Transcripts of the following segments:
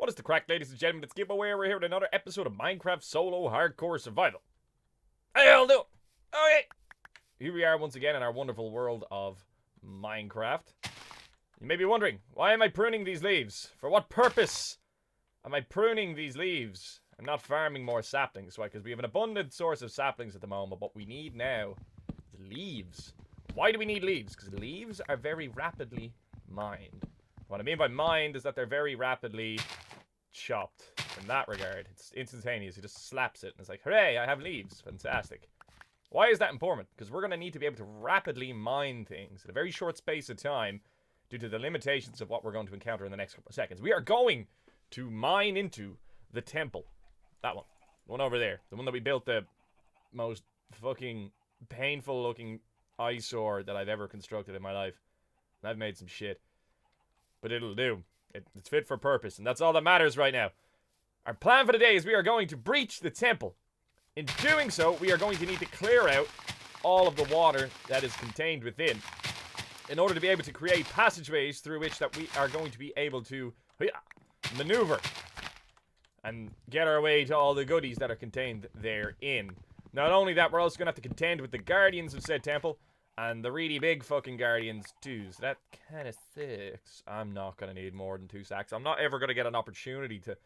What is the crack, ladies and gentlemen? It's Gibboeire. We're here with another episode of Minecraft Solo Hardcore Survival. How y'all doing? Okay. Here we are once again in our wonderful world of Minecraft. You may be wondering, why am I pruning these leaves? For what purpose am I pruning these leaves? I'm not farming more saplings, right? Because we have an abundant source of saplings at the moment. What we need now is leaves. Why do we need leaves? Because leaves are very rapidly mined. What I mean by mined is that they're very rapidly chopped. In that regard, it's instantaneous. He just slaps it and it's like, hooray, I have leaves. Fantastic. Why is that important? Because we're going to need to be able to rapidly mine things in a very short space of time due to the limitations of what we're going to encounter in the next couple of seconds. We are going to mine into the temple. That one. The one over there. The one that we built, the most fucking painful looking eyesore that I've ever constructed in my life. And I've made some shit. But it'll do. It's fit for purpose, and that's all that matters right now. Our plan for the day is we are going to breach the temple. In doing so, we are going to need to clear out all of the water that is contained within in order to be able to create passageways through which that we are going to be able to maneuver and get our way to all the goodies that are contained therein. Not only that, we're also going to have to contend with the guardians of said temple and the really big fucking guardians too. So that kind of sucks. I'm not going to need more than 2 stacks. I'm not ever going to get an opportunity to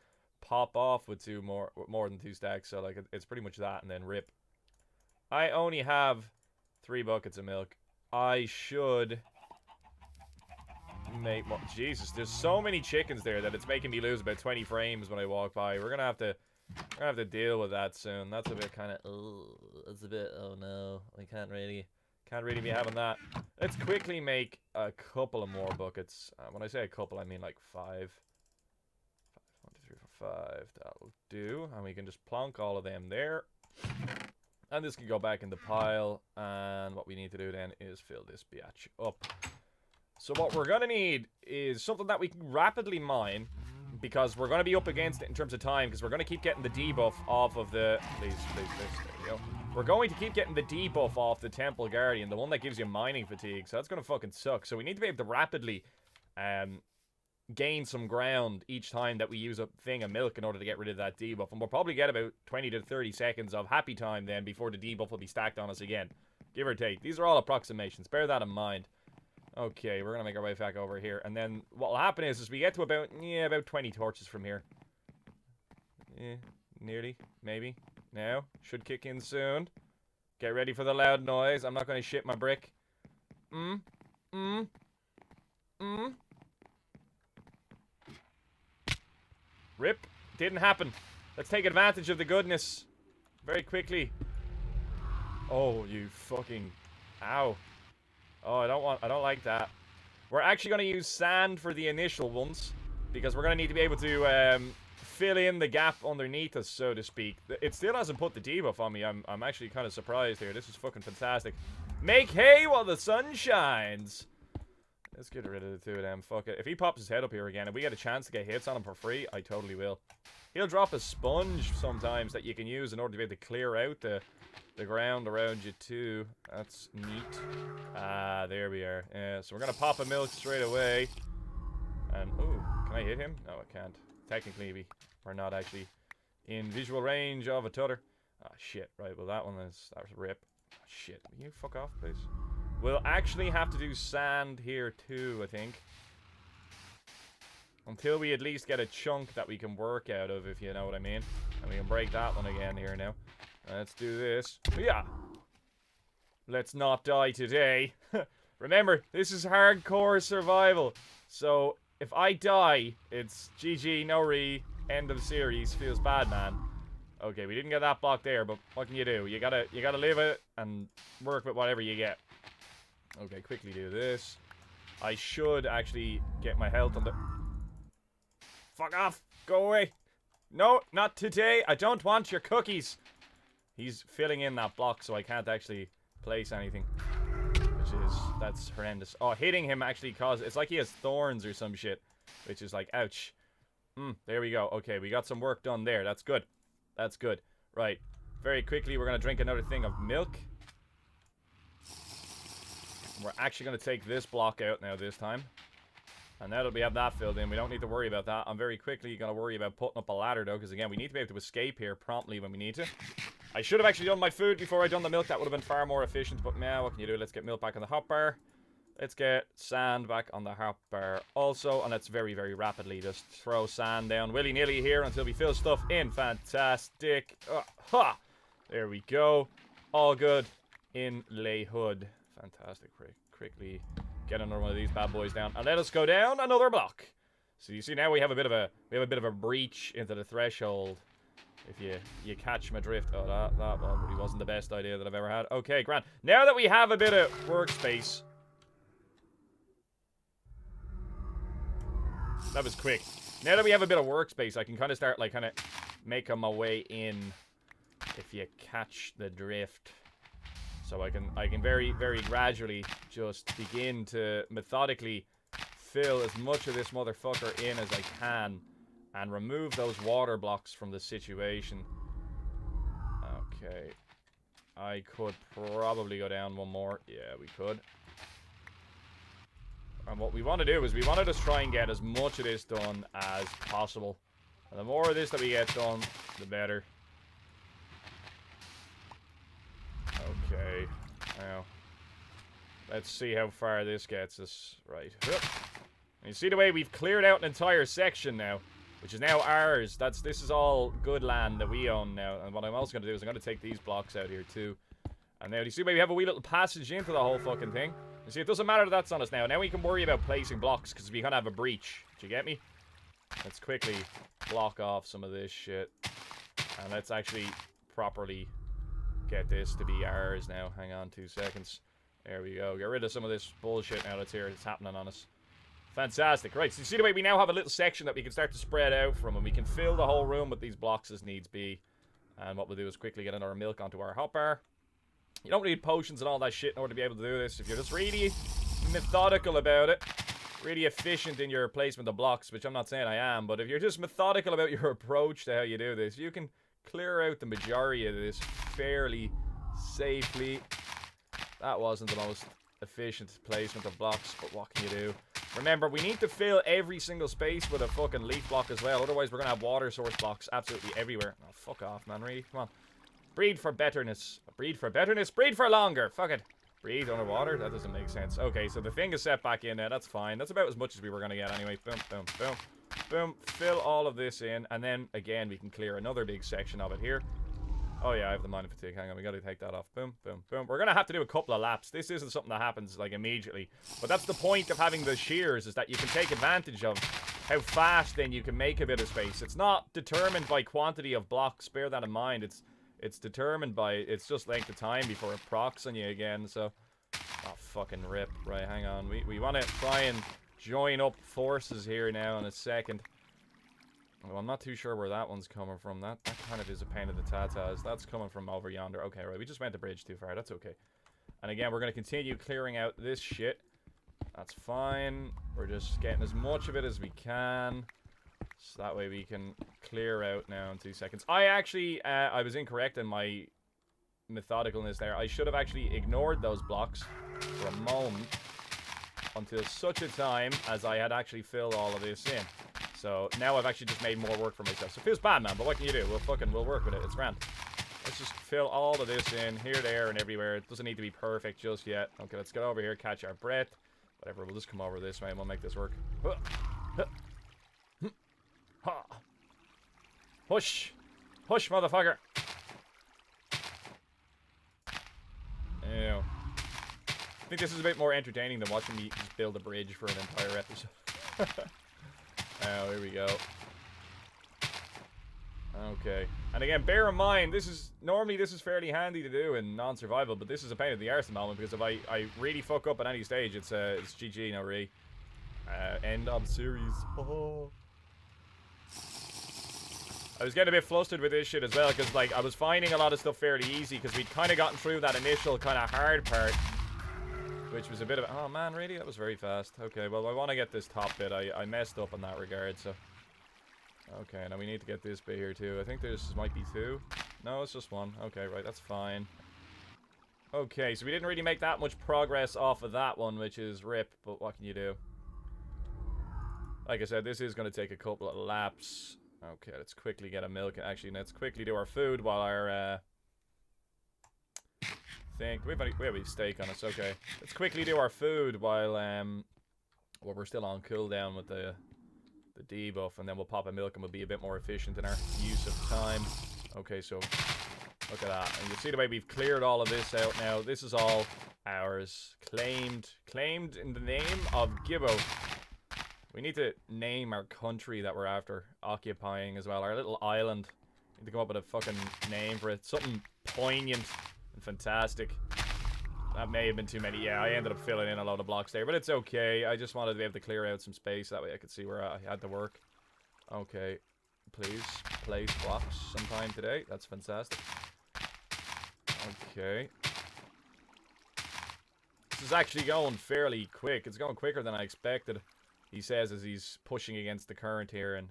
pop off with more than 2 stacks. So like it's pretty much that and then rip. I only have 3 buckets of milk. I should make more. Jesus, there's so many chickens there that it's making me lose about 20 frames when I walk by. We're gonna have to deal with that soon. That's a bit kind of it's a bit, oh no, I can't really be having that. Let's quickly make a couple of more buckets. When I say a couple, I mean like 5. 1, 2, 3, 4, 5. That'll do. And we can just plonk all of them there. And this can go back in the pile. And what we need to do then is fill this biatch up. So what we're going to need is something that we can rapidly mine. Because we're going to be up against it in terms of time. Because we're going to keep getting the debuff off of the... Please. There we go. We're going to keep getting the debuff off the Temple Guardian. The one that gives you mining fatigue. So that's going to fucking suck. So we need to be able to rapidly gain some ground each time that we use a thing of milk in order to get rid of that debuff. And we'll probably get about 20 to 30 seconds of happy time then before the debuff will be stacked on us again. Give or take. These are all approximations. Bear that in mind. Okay, we're going to make our way back over here. And then what will happen is we get to about 20 torches from here. Nearly. Maybe. Now. Should kick in soon. Get ready for the loud noise. I'm not going to shit my brick. Rip. Didn't happen. Let's take advantage of the goodness. Very quickly. Oh, you fucking... Ow. Oh, I don't like that. We're actually going to use sand for the initial ones. Because we're going to need to be able to fill in the gap underneath us, so to speak. It still hasn't put the debuff on me. I'm actually kind of surprised here. This is fucking fantastic. Make hay while the sun shines. Let's get rid of the 2 of them. Fuck it. If he pops his head up here again and we get a chance to get hits on him for free, I totally will. He'll drop a sponge sometimes that you can use in order to be able to clear out the ground around you too. That's neat. Ah, there we are. Yeah, so we're gonna pop a milk straight away. And ooh, can I hit him? No, I can't. Technically, we're not actually in visual range of a tutter. Ah, shit. Right, well that was rip. Oh, shit. Can you fuck off, please? We'll actually have to do sand here too, I think. Until we at least get a chunk that we can work out of, if you know what I mean. And we can break that one again here now. Let's do this. Yeah. Let's not die today. Remember, this is hardcore survival. So, if I die, it's GG, no re, end of series. Feels bad, man. Okay, we didn't get that block there, but what can you do? You gotta live it and work with whatever you get. Okay, quickly do this. I should actually get my health on the... Fuck off! Go away! No, not today! I don't want your cookies! He's filling in that block, so I can't actually place anything. That's horrendous. Oh, hitting him actually causes... It's like he has thorns or some shit. Which is like, ouch. There we go. Okay, we got some work done there. That's good. That's good. Right. Very quickly, we're going to drink another thing of milk. We're actually going to take this block out now this time. And now that we have that filled in, we don't need to worry about that. I'm very quickly going to worry about putting up a ladder, though, because, again, we need to be able to escape here promptly when we need to. I should have actually done my food before I done the milk. That would have been far more efficient. But now, what can you do? Let's get milk back on the hot bar. Let's get sand back on the hot bar also. And let's very, very rapidly just throw sand down willy-nilly here until we fill stuff in. Fantastic. Ha! There we go. All good in lay hood. Fantastic. Quickly get another one of these bad boys down. And let us go down another block. So you see now we have a bit of a breach into the threshold. If you catch my drift. Oh, that one really wasn't the best idea that I've ever had. Okay, grand. Now that we have a bit of workspace. That was quick. Now that we have a bit of workspace, I can kind of start, like, kind of making my way in. If you catch the drift. So I can very, very gradually just begin to methodically fill as much of this motherfucker in as I can. And remove those water blocks from the situation. Okay. I could probably go down one more. Yeah, we could. And what we want to do is we want to just try and get as much of this done as possible. And the more of this that we get done, the better. Okay. Now, let's see how far this gets us. Right. And you see the way we've cleared out an entire section now. Which is now ours. This is all good land that we own now. And what I'm also going to do is I'm going to take these blocks out here too. And now, do you see where we have a wee little passage into the whole fucking thing? You see, it doesn't matter that that's on us now. Now we can worry about placing blocks because we kind of have a breach. Do you get me? Let's quickly block off some of this shit. And let's actually properly get this to be ours now. Hang on 2 seconds. There we go. Get rid of some of this bullshit now that's here. It's happening on us. Fantastic. Right, so you see the way we now have a little section that we can start to spread out from, and we can fill the whole room with these blocks as needs be. And what we'll do is quickly get another milk onto our hot bar. You don't need potions and all that shit in order to be able to do this. If you're just really methodical about it, really efficient in your placement of blocks, which I'm not saying I am, but if you're just methodical about your approach to how you do this, you can clear out the majority of this fairly safely. That wasn't the most efficient placement of blocks, but what can you do? Remember, we need to fill every single space with a fucking leaf block as well. Otherwise, we're going to have water source blocks absolutely everywhere. Oh, fuck off, man. Really? Come on. Breed for betterness. Breed for betterness. Breed for longer. Fuck it. Breathe underwater? That doesn't make sense. Okay, so the thing is set back in there. That's fine. That's about as much as we were going to get anyway. Boom, boom, boom. Boom. Fill all of this in. And then, again, we can clear another big section of it here. Oh, yeah, I have the mining fatigue. Hang on, we got to take that off. Boom, boom, boom. We're going to have to do a couple of laps. This isn't something that happens, like, immediately. But that's the point of having the shears, is that you can take advantage of how fast then you can make a bit of space. It's not determined by quantity of blocks. Bear that in mind. It's determined by... It's just length of time before it procs on you again, so... Oh, fucking rip. Right, hang on. We want to try and join up forces here now in a second. Well, I'm not too sure where that one's coming from. That kind of is a pain in the tatas. That's coming from over yonder. Okay, right. We just went the bridge too far. That's okay. And again, we're going to continue clearing out this shit. That's fine. We're just getting as much of it as we can. So that way we can clear out now in 2 seconds. I actually, I was incorrect in my methodicalness there. I should have actually ignored those blocks for a moment until such a time as I had actually filled all of this in. So now I've actually just made more work for myself. So it feels bad, man, but what can you do? We'll work with it. It's grand. Let's just fill all of this in here, there, and everywhere. It doesn't need to be perfect just yet. Okay, let's get over here, catch our breath. Whatever, we'll just come over this way and we'll make this work. Push! Push, motherfucker! Ew. I think this is a bit more entertaining than watching me just build a bridge for an entire episode. Oh, here we go. Okay. And again, bear in mind, normally this is fairly handy to do in non-survival, but this is a pain in the arse at the moment, because if I really fuck up at any stage, it's GG now, really. End of series. Oh. I was getting a bit flustered with this shit as well, because, like, I was finding a lot of stuff fairly easy, because we'd kind of gotten through that initial kind of hard part. Which was a bit of... Oh, man, really? That was very fast. Okay, well, I want to get this top bit. I messed up in that regard, so... Okay, now we need to get this bit here, too. I think this might be 2. No, it's just 1. Okay, right, that's fine. Okay, so we didn't really make that much progress off of that one, which is rip, but what can you do? Like I said, this is going to take a couple of laps. Okay, let's quickly get a milk. Actually, let's quickly do our food while our we have a steak on us. Okay, let's quickly do our food while we're still on cooldown with the debuff, and then we'll pop a milk and we'll be a bit more efficient in our use of time. Okay, so look at that, and you see the way we've cleared all of this out now. This is all ours, claimed in the name of Gibboeire. We need to name our country that we're after occupying as well. Our little island. We need to come up with a fucking name for it. Something poignant and fantastic. That may have been too many. Yeah, I ended up filling in a lot of blocks there, but it's okay. I just wanted to be able to clear out some space. That way I could see where I had to work. Okay. Please place blocks sometime today. That's fantastic. Okay. This is actually going fairly quick. It's going quicker than I expected. He says as he's pushing against the current here and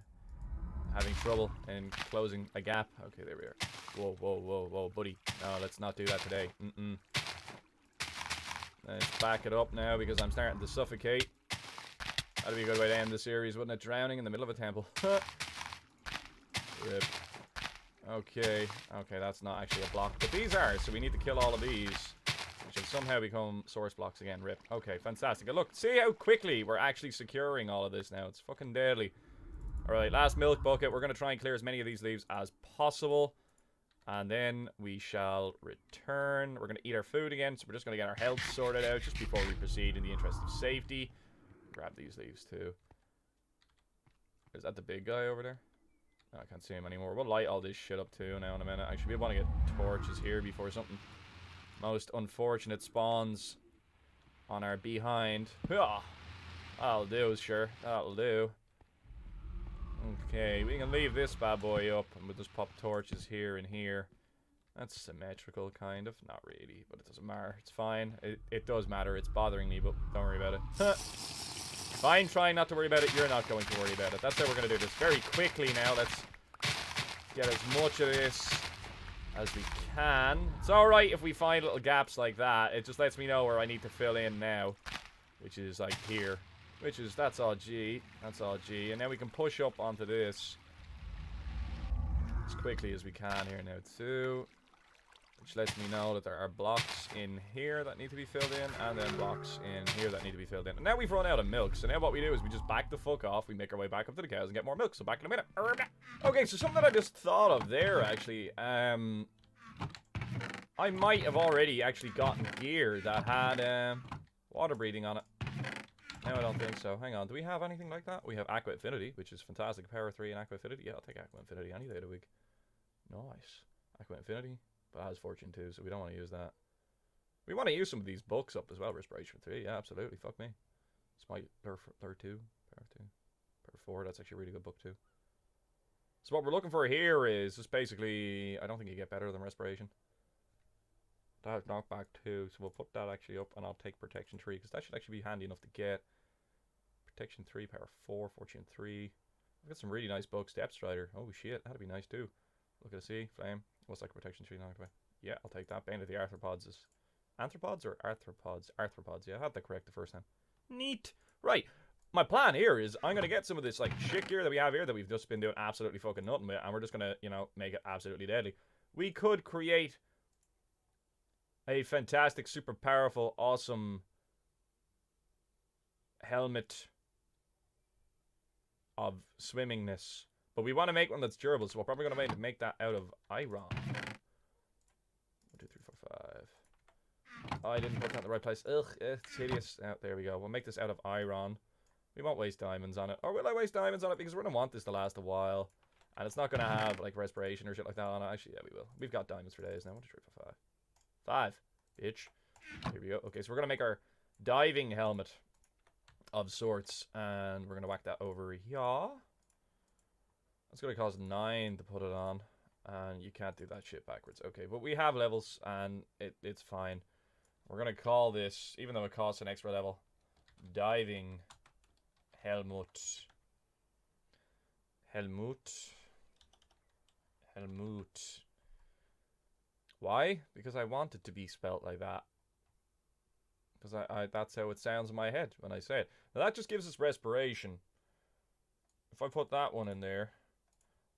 having trouble in closing a gap. Okay, there we are. Whoa, whoa, whoa, whoa, buddy. No, let's not do that today. Let's back it up now because I'm starting to suffocate. That'd be a good way to end the series, wouldn't it? Drowning in the middle of a temple. Rip. Okay, that's not actually a block. But these are, so we need to kill all of these. Which have somehow become source blocks again. Rip. Okay, fantastic. And look, see how quickly we're actually securing all of this now. It's fucking deadly. Alright, last milk bucket. We're going to try and clear as many of these leaves as possible. And then we shall return. We're going to eat our food again. So we're just going to get our health sorted out just before we proceed in the interest of safety. Grab these leaves too. Is that the big guy over there? No, I can't see him anymore. We'll light all this shit up too now in a minute. Actually, we want to get torches here before something most unfortunate spawns on our behind. That'll do, sure. That'll do. Okay, we can leave this bad boy up and we'll just pop torches here and here. That's symmetrical, kind of. Not really, but it doesn't matter. It's fine. It does matter. It's bothering me, but don't worry about it. Fine, trying not to worry about it. You're not going to worry about it. That's how we're going to do this very quickly now. Let's get as much of this as we can. It's alright if we find little gaps like that. It just lets me know where I need to fill in now. Which is like here. Which is, that's all G. That's all G. And then we can push up onto this as quickly as we can here now too. Which lets me know that there are blocks in here that need to be filled in, and then blocks in here that need to be filled in. And now we've run out of milk, so now what we do is we just back the fuck off, we make our way back up to the cows and get more milk, so back in a minute. Okay, so something that I just thought of there, actually, I might have already actually gotten gear that had, water breathing on it. No, I don't think so. Hang on, do we have anything like that? We have Aqua Affinity, which is fantastic. Power 3 and Aqua Affinity. Yeah, I'll take Aqua Affinity any day of the week. Nice. Aqua Affinity. But it has Fortune 2, so we don't want to use that. We want to use some of these books up as well. Respiration 3, yeah, absolutely. Fuck me. Smite, Power 2. Power 2. Power 4, that's actually a really good book too. So what we're looking for here is just basically... I don't think you get better than Respiration. That has Knockback 2, so we'll put that actually up, and I'll take Protection 3, because that should actually be handy enough to get. Protection 3, Power 4, Fortune 3. I've got some really nice books. Depth Strider. Oh shit, that'd be nice too. Look at the sea, Flame. What's like Protection 3 knocked away? Yeah, I'll take that. Bane of the Arthropods is... Anthropods or Arthropods? Arthropods, yeah, I had that correct the first time. Neat. Right. My plan here is I'm going to get some of this, like, shit gear that we have here that we've just been doing absolutely fucking nothing with, and we're just going to, you know, make it absolutely deadly. We could create a fantastic, super powerful, awesome helmet of swimmingness. But we want to make one that's durable, so we're probably going to make that out of iron. 1, 2, 3, 4, 5. Oh, I didn't put that in the right place. Ugh, it's hideous. Oh, there we go. We'll make this out of iron. We won't waste diamonds on it. Or will I waste diamonds on it? Because we're going to want this to last a while. And it's not going to have, like, respiration or shit like that on it. Actually, yeah, we will. We've got diamonds for days now. 1, 2, 3, 4, 5. 5, bitch. Here we go. Okay, so we're going to make our diving helmet of sorts. And we're going to whack that over here. That's going to cost 9 to put it on. And you can't do that shit backwards. Okay, but we have levels, and it's fine. We're going to call this, even though it costs an extra level, Diving Helmut. Helmut. Why? Because I want it to be spelt like that. Because I that's how it sounds in my head when I say it. Now that just gives us respiration. If I put that one in there,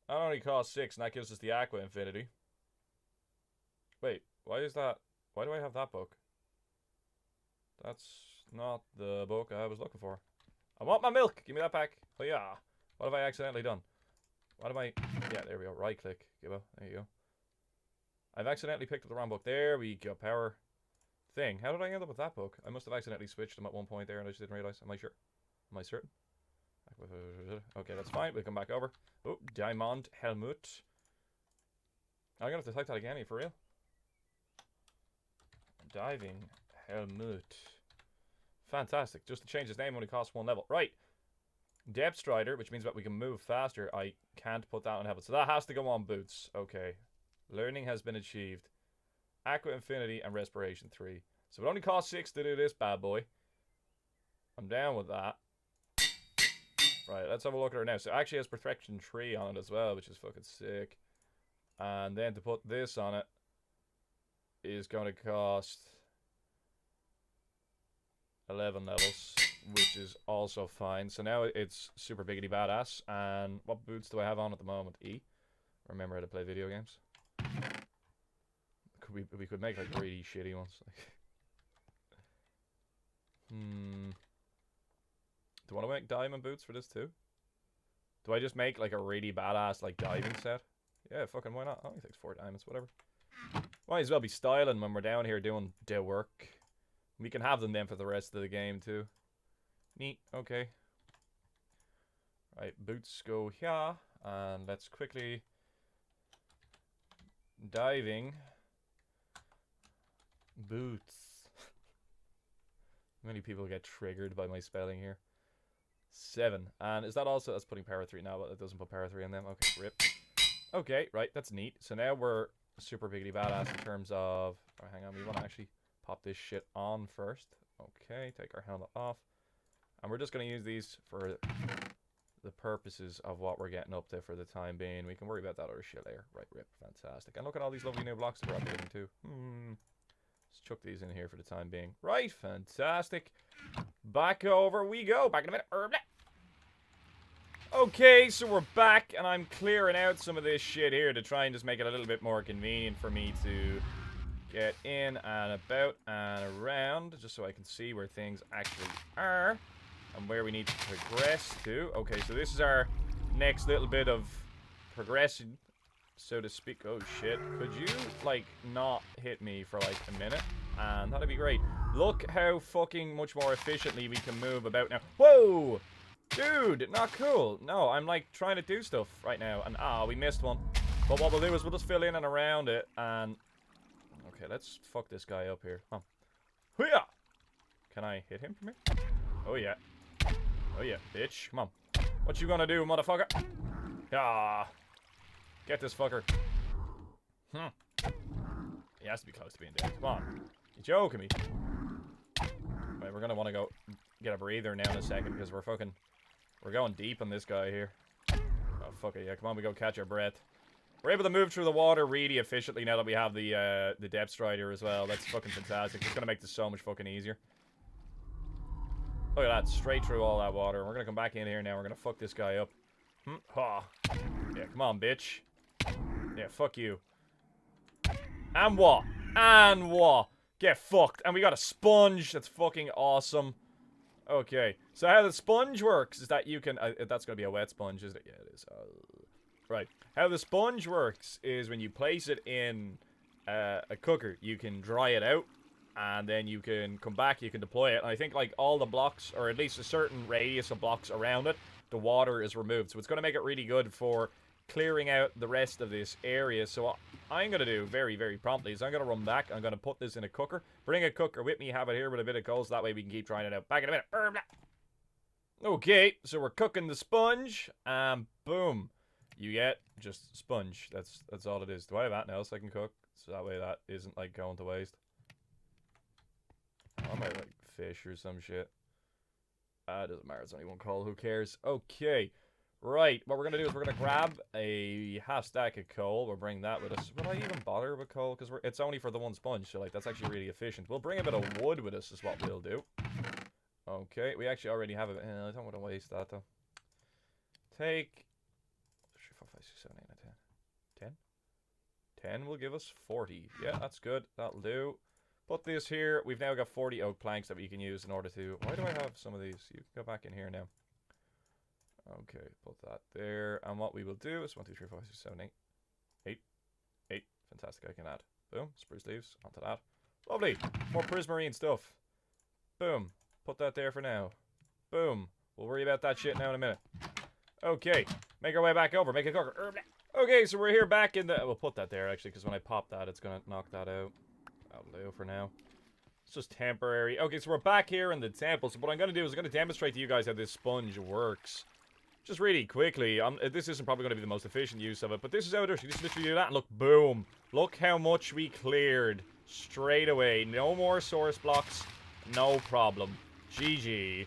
that only costs 6, and that gives us the Aqua Infinity. Wait, why is that? Why do I have that book? That's not the book I was looking for. I want my milk! Give me that back. Oh yeah. What have I accidentally done? What am I... Yeah, there we go. Right click. Gibbo. There you go. I've accidentally picked up the wrong book. There we go. Power thing. How did I end up with that book? I must have accidentally switched them at one point there and I just didn't realize. Am I sure? Am I certain? Okay, that's fine. We'll come back over. Oh, Diamond Helmut. I'm gonna have to type that again. Are you for real? Diving Helmut. Fantastic. Just to change his name only costs 1 level. Right. Depth Strider, which means that we can move faster. I can't put that on helmet. So that has to go on boots. Okay. Learning has been achieved. Aqua Infinity and Respiration 3. So it only costs 6 to do this bad boy. I'm down with that. Right, let's have a look at her now. So it actually has Protection 3 on it as well, which is fucking sick. And then to put this on it is going to cost 11 levels, which is also fine. So now it's super biggity badass. And what boots do I have on at the moment? E. Remember how to play video games. We could make like really shitty ones. Do I want to make diamond boots for this too? Do I just make like a really badass like diving set? Yeah, fucking why not? Only takes 4 diamonds, whatever. Might as well be styling when we're down here doing the work. We can have them then for the rest of the game too. Neat, okay. Right, boots go here. And let's quickly... Diving. Boots. Many people get triggered by my spelling here. 7. And is that also... That's putting power 3 now, but it doesn't put power 3 in them. Okay, rip. Okay, right, that's neat. So now we're super biggity badass in terms of... Oh, hang on, we want to actually pop this shit on first. Okay, take our helmet off. And we're just going to use these for the purposes of what we're getting up to for the time being. We can worry about that other shit later. Right, rip. Fantastic. And look at all these lovely new blocks that we're updating too. Let's chuck these in here for the time being. Right, fantastic. Back over we go. Back in a minute. Okay, so we're back, and I'm clearing out some of this shit here to try and just make it a little bit more convenient for me to get in and about and around, just so I can see where things actually are and where we need to progress to. Okay, so this is our next little bit of progression, so to speak. Oh shit, could you like not hit me for like a minute? And that'd be great. Look how fucking much more efficiently we can move about now. Whoa! Dude, not cool. No, I'm like trying to do stuff right now, and we missed one. But what we'll do is we'll just fill in and around it, and okay, let's fuck this guy up here. Huh. Hoo-yah! Can I hit him from here? Oh yeah. Oh yeah, bitch. Come on. What you gonna do, motherfucker? Ah. Get this fucker. He has to be close to being dead. Come on. You joking me? Right, we're gonna want to go get a breather now in a second, because we're going deep on this guy here. Oh, fuck it, yeah. Come on, we go catch our breath. We're able to move through the water really efficiently now that we have the Depth Strider as well. That's fucking fantastic. It's gonna make this so much fucking easier. Look at that, straight through all that water. We're gonna come back in here now. We're gonna fuck this guy up. Ha. Yeah, come on, bitch. Yeah, fuck you. And what? And what? Get fucked. And we got a sponge. That's fucking awesome. Okay, so how the sponge works is that you can... that's gonna be a wet sponge, isn't it? Yeah, it is. Right. How the sponge works is when you place it in a cooker, you can dry it out, and then you can come back, you can deploy it. And I think like all the blocks, or at least a certain radius of blocks around it, the water is removed. So it's going to make it really good for clearing out the rest of this area. So what I'm going to do very, very promptly is I'm going to run back. I'm going to put this in a cooker. Bring a cooker with me, have it here with a bit of coal, so that way we can keep trying it out. Back in a minute. Okay, so we're cooking the sponge, and boom. You get just sponge. That's all it is. Do I have anything else I can cook? So that way that isn't like going to waste. I might like fish or some shit. It doesn't matter. It's only one coal. Who cares? Okay. Right. What we're going to do is we're going to grab a half stack of coal. We'll bring that with us. Will I even bother with coal? Because it's only for the one sponge. So like that's actually really efficient. We'll bring a bit of wood with us is what we'll do. Okay. We actually already have it. I don't want to waste that though. Take 3, 4, 5, 6, 7, 8, 9, 10. 10? 10 will give us 40. Yeah, that's good. That'll do. Put this here. We've now got 40 oak planks that we can use in order to... Why do I have some of these? You can go back in here now. Okay, put that there. And what we will do is 1, 2, 3, 4, 5, 6, 7, 8. 8. 8. Fantastic. I can add. Boom. Spruce leaves. Onto that. Lovely. More prismarine stuff. Boom. Put that there for now. Boom. We'll worry about that shit now in a minute. Okay. Make our way back over. Make a cooker. Okay, so we're here back in the... We'll put that there, actually, because when I pop that, it's going to knock that out. That'll do for now. It's just temporary. Okay, so we're back here in the temple. So what I'm going to do is I'm going to demonstrate to you guys how this sponge works. Just really quickly. This isn't probably going to be the most efficient use of it, but this is how it does. You just literally do that and look, boom. Look how much we cleared straight away. No more source blocks. No problem. GG.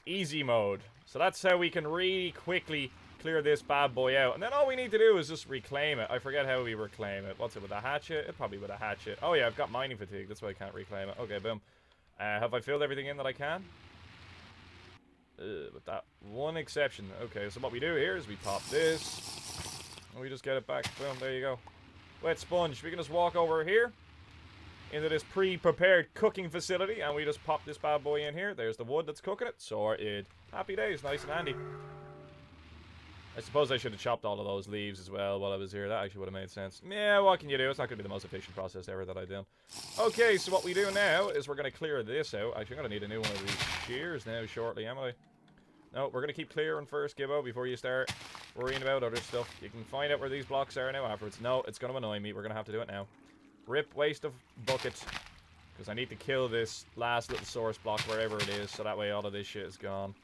Easy mode. So that's how we can really quickly clear this bad boy out. And then all we need to do is just reclaim it. I forget how we reclaim it. What's it, with a hatchet? It probably with a hatchet. Oh yeah, I've got mining fatigue. That's why I can't reclaim it. Okay, boom. Have I filled everything in that I can? With that one exception. Okay, so what we do here is we pop this. And we just get it back. Boom, there you go. Wet sponge. We can just walk over here into this pre-prepared cooking facility, and we just pop this bad boy in here. There's the wood that's cooking it. Sorted. Happy days. Nice and handy. I suppose I should have chopped all of those leaves as well while I was here. That actually would have made sense. Yeah, what can you do? It's not going to be the most efficient process ever that I did. Okay, so what we do now is we're going to clear this out. Actually, I'm going to need a new one of these shears now shortly, am I? No, we're going to keep clearing first, Gibbo, before you start worrying about other stuff. You can find out where these blocks are now afterwards. No, it's going to annoy me. We're going to have to do it now. Rip waste of bucket. Because I need to kill this last little source block wherever it is, so that way all of this shit is gone.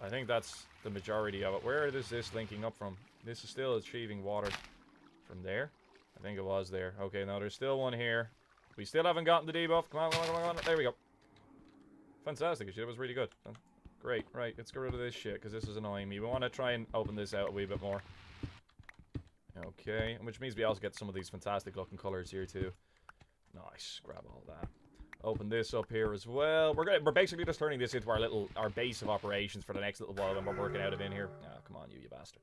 I think that's the majority of it. Where is this linking up from? This is still achieving water from there. I think it was there. Okay, now there's still one here. We still haven't gotten the debuff. Come on, come on, come on. There we go. Fantastic. It was really good. Great. Right, let's get rid of this shit, because this is annoying me. We want to try and open this out a wee bit more. Okay, which means we also get some of these fantastic looking colors here too. Nice. Grab all that. Open this up here as well. We're basically just turning this into our base of operations for the next little while, and we're working out of in here. Oh, come on, you bastard.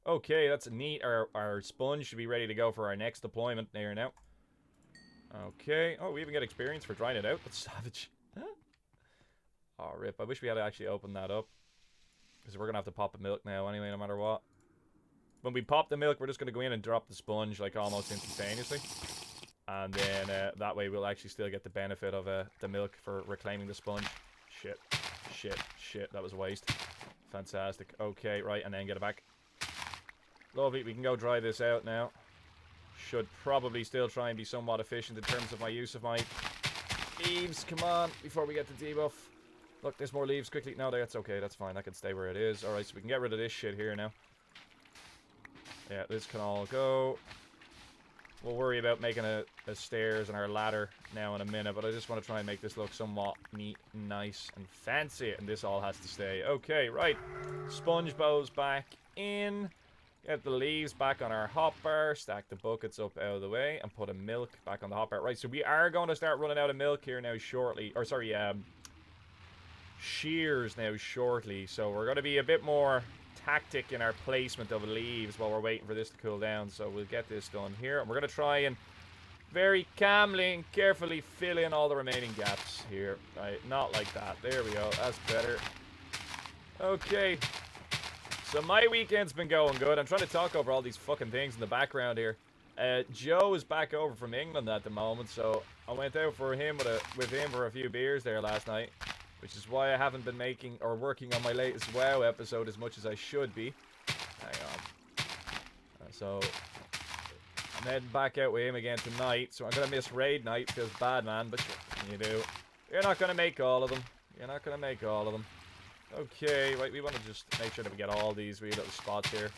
Okay, that's neat. Our sponge should be ready to go for our next deployment there now. Okay. Oh, we even get experience for drying it out. That's savage. Oh, rip. I wish we had actually opened that up, because we're gonna have to pop the milk now anyway, no matter what. When we pop the milk, we're just gonna go in and drop the sponge like almost instantaneously. And then that way we'll actually still get the benefit of the milk for reclaiming the sponge. Shit. Shit. Shit. That was a waste. Fantastic. Okay, right. And then get it back. Lovely. We can go dry this out now. Should probably still try and be somewhat efficient in terms of my use of my leaves. Come on. Before we get the debuff. Look, there's more leaves. Quickly. No, that's okay. That's fine. That can stay where it is. Alright, so we can get rid of this shit here now. Yeah, this can all go. We'll worry about making a stairs and our ladder now in a minute, but I just want to try and make this look somewhat neat, nice, and fancy, and this all has to stay. Okay, right. Sponge bows back in. Get the leaves back on our hotbar. Stack the buckets up out of the way, and put a milk back on the hotbar. Right, so we are going to start running out of milk here now shortly. Or, sorry, shears now shortly. So we're going to be a bit more tactic in our placement of leaves while we're waiting for this to cool down. So we'll get this done here, and we're going to try and very calmly and carefully fill in all the remaining gaps here. Right, not like that. There we go. That's better. Okay, so my weekend's been going good. I'm trying to talk over all these fucking things in the background here. Joe is back over from England at the moment, so I went out for him with him for a few beers there last night, which is why I haven't been making or working on my latest WoW episode as much as I should be. Hang on. So, I'm heading back out with him again tonight, so I'm going to miss raid night. Feels bad, man, but what can you do? You're not going to make all of them. You're not going to make all of them. Okay, right, we want to just make sure that we get all these wee little spots here.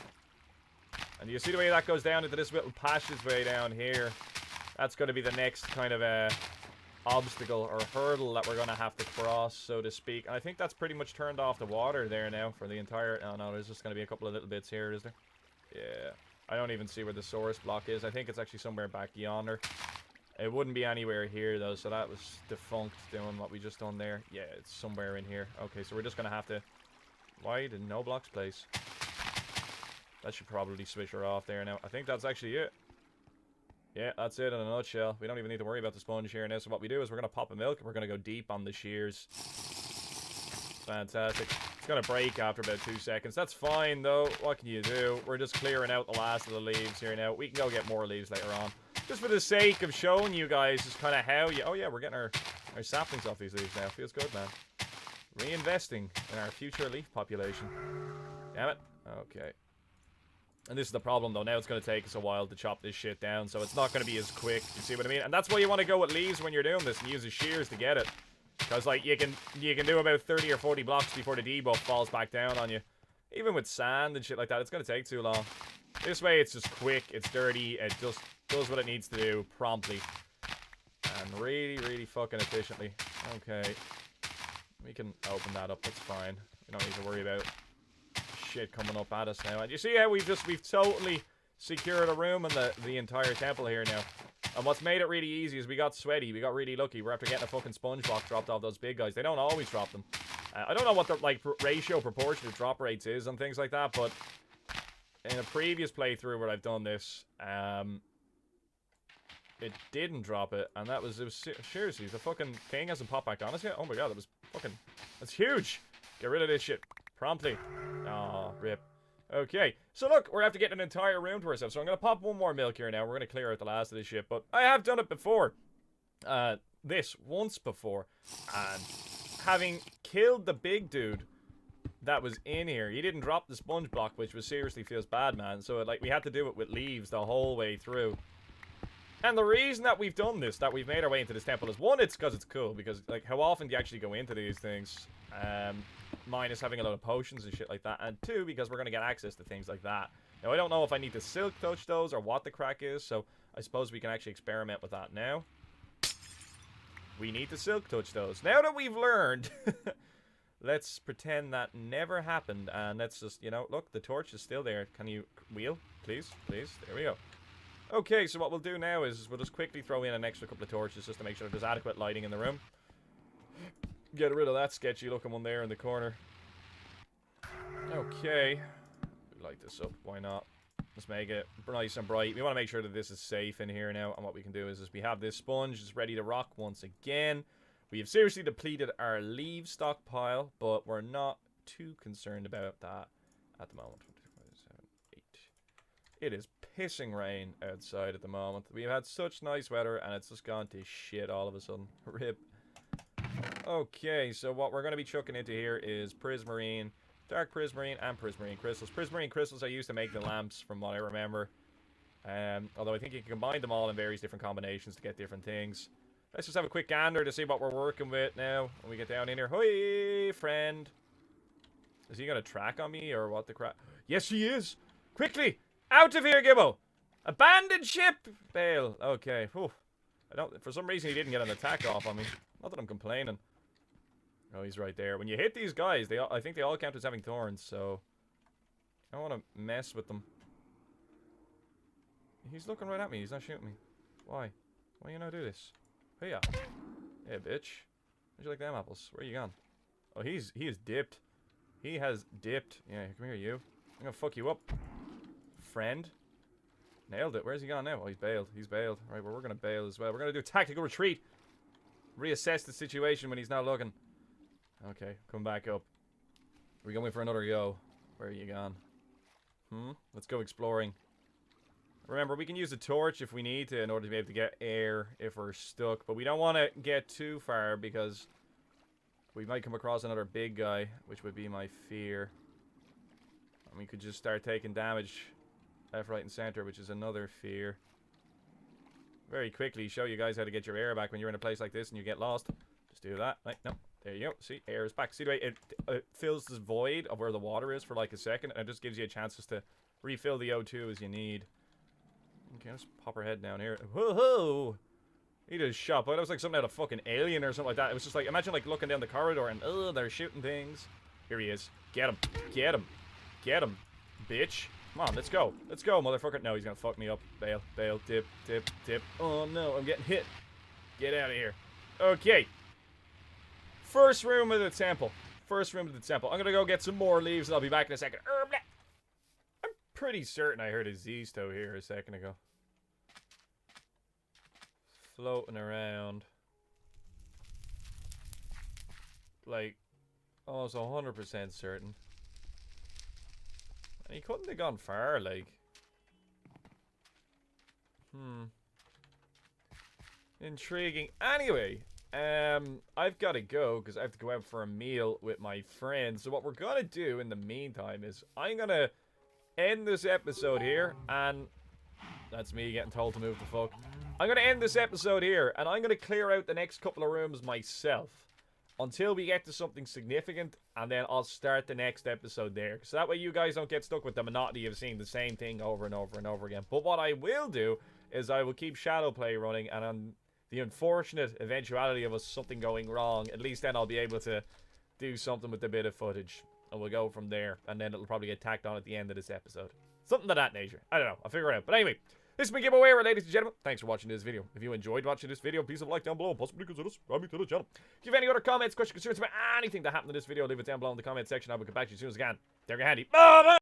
And you see the way that goes down into this little passageway down here? That's going to be the next kind of obstacle or hurdle that we're going to have to cross, so to speak. And I think that's pretty much turned off the water there now for the entire... Oh no, there's just going to be a couple of little bits here, is there? Yeah. I don't even see where the source block is. I think it's actually somewhere back yonder. It wouldn't be anywhere here though, so that was defunct doing what we just done there. Yeah, it's somewhere in here. Okay, so we're just going to have to... Why did no blocks place? That should probably switch her off there now. I think that's actually it. Yeah, that's it in a nutshell. We don't even need to worry about the sponge here now. So what we do is we're going to pop a milk and we're going to go deep on the shears. Fantastic. It's going to break after about 2 seconds. That's fine, though. What can you do? We're just clearing out the last of the leaves here now. We can go get more leaves later on. Just for the sake of showing you guys just kind of how you... Oh, yeah, we're getting our saplings off these leaves now. Feels good, man. Reinvesting in our future leaf population. Damn it. Okay. And this is the problem, though. Now it's going to take us a while to chop this shit down, so it's not going to be as quick. You see what I mean? And that's why you want to go with leaves when you're doing this and use the shears to get it. Because, like, you can do about 30 or 40 blocks before the debuff falls back down on you. Even with sand and shit like that, it's going to take too long. This way, it's just quick, it's dirty, it just does what it needs to do promptly. And really, really fucking efficiently. Okay. We can open that up, that's fine. We don't need to worry about shit coming up at us now. And you see how we've totally secured a room in the entire temple here now. And what's made it really easy is we got sweaty, we got really lucky. We're after getting a fucking sponge block dropped off those big guys. They don't always drop them. I don't know what the like ratio proportion of drop rates is and things like that, but in a previous playthrough where I've done this, it didn't drop it, and it was seriously, the fucking thing hasn't popped back on us yet. Oh my god, that's huge. Get rid of this shit promptly. Aw, rip. Okay, so look, we're after getting an entire room to ourselves, so I'm gonna pop one more milk here now. We're gonna clear out the last of this shit, but I have done it before. This once before, and having killed the big dude that was in here, he didn't drop the sponge block, which was seriously feels bad, man. So like we had to do it with leaves the whole way through. And the reason that we've done this, that we've made our way into this temple, is one, it's because it's cool, because like how often do you actually go into these things? Minus having a lot of potions and shit like that, and two, because we're going to get access to things like that. Now, I don't know if I need to silk touch those or what the crack is, so I suppose we can actually experiment with that now. We need to silk touch those. Now that we've learned, let's pretend that never happened, and let's just, you know, look, the torch is still there. Can you wheel, please? Please? There we go. Okay, so what we'll do now is we'll just quickly throw in an extra couple of torches just to make sure there's adequate lighting in the room. Get rid of that sketchy looking one there in the corner. Okay. Light this up, why not? Let's make it nice and bright. We want to make sure that this is safe in here now. And what we can do is we have this sponge. It's ready to rock once again. We have seriously depleted our leaf stockpile, but we're not too concerned about that at the moment. 7, 8. It is pissing rain outside at the moment. We've had such nice weather, and it's just gone to shit all of a sudden. Rip. Okay, so what we're going to be chucking into here is prismarine, dark prismarine, and prismarine crystals. Prismarine crystals I used to make the lamps, from what I remember. Although I think you can combine them all in various different combinations to get different things. Let's just have a quick gander to see what we're working with now when we get down in here. Hoi, friend. Is he going to track on me, or what the crap? Yes, he is. Quickly, out of here, Gibbo. Abandoned ship. Bail. Okay. Whew. For some reason, he didn't get an attack off on me. Not that I'm complaining. Oh, he's right there. When you hit these guys, I think they all count as having thorns, so I don't want to mess with them. He's looking right at me. He's not shooting me. Why? Why you not do this? Hey, yeah. Hey, bitch. How'd you like them apples? Where you gone? Oh, he is dipped. He has dipped. Yeah, come here, you. I'm gonna fuck you up, friend. Nailed it. Where's he gone now? Oh, he's bailed. He's bailed. Right, well, we're gonna bail as well. We're gonna do tactical retreat. Reassess the situation when he's not looking. Okay, come back up. We're going for another go. Where are you gone? Let's go exploring. Remember, we can use a torch if we need to in order to be able to get air if we're stuck. But we don't want to get too far because we might come across another big guy, which would be my fear. And we could just start taking damage left, right, and center, which is another fear. Very quickly show you guys how to get your air back when you're in a place like this and you get lost. Just do that. Right, no. There you go. See, air is back. See the way it fills this void of where the water is for like a second, and it just gives you a chance just to refill the O2 as you need. Okay, let's pop our head down here. Whoa! He just shot, but it was like something out of fucking Alien or something like that. It was just like, imagine like looking down the corridor and, oh, they're shooting things. Here he is. Get him. Get him. Get him. Bitch. Come on, let's go. Let's go, motherfucker. No, he's gonna fuck me up. Bail, bail, dip, dip, dip. Oh no, I'm getting hit. Get out of here. Okay. First room of the temple. First room of the temple. I'm gonna go get some more leaves and I'll be back in a second. I'm pretty certain I heard a Zisto here a second ago. Floating around. Like, almost 100% certain. And he couldn't have gone far, like. Intriguing. Anyway, I've got to go because I have to go out for a meal with my friends. So what we're going to do in the meantime is I'm going to end this episode here. And that's me getting told to move the fuck. I'm going to end this episode here. And I'm going to clear out the next couple of rooms myself. Until we get to something significant, and then I'll start the next episode there. So that way you guys don't get stuck with the monotony of seeing the same thing over and over and over again. But what I will do is I will keep Shadow Play running, and on the unfortunate eventuality of us something going wrong, at least then I'll be able to do something with a bit of footage. And we'll go from there, and then it'll probably get tacked on at the end of this episode. Something of that nature. I don't know. I'll figure it out. But anyway, this has been Gibboeire, ladies and gentlemen. Thanks for watching this video. If you enjoyed watching this video, please leave a like down below and possibly consider subscribing to the channel. If you have any other comments, questions, concerns about anything that happened in this video, leave it down below in the comment section. I will get back to you as soon as I can. Take care, handy. Bye-bye!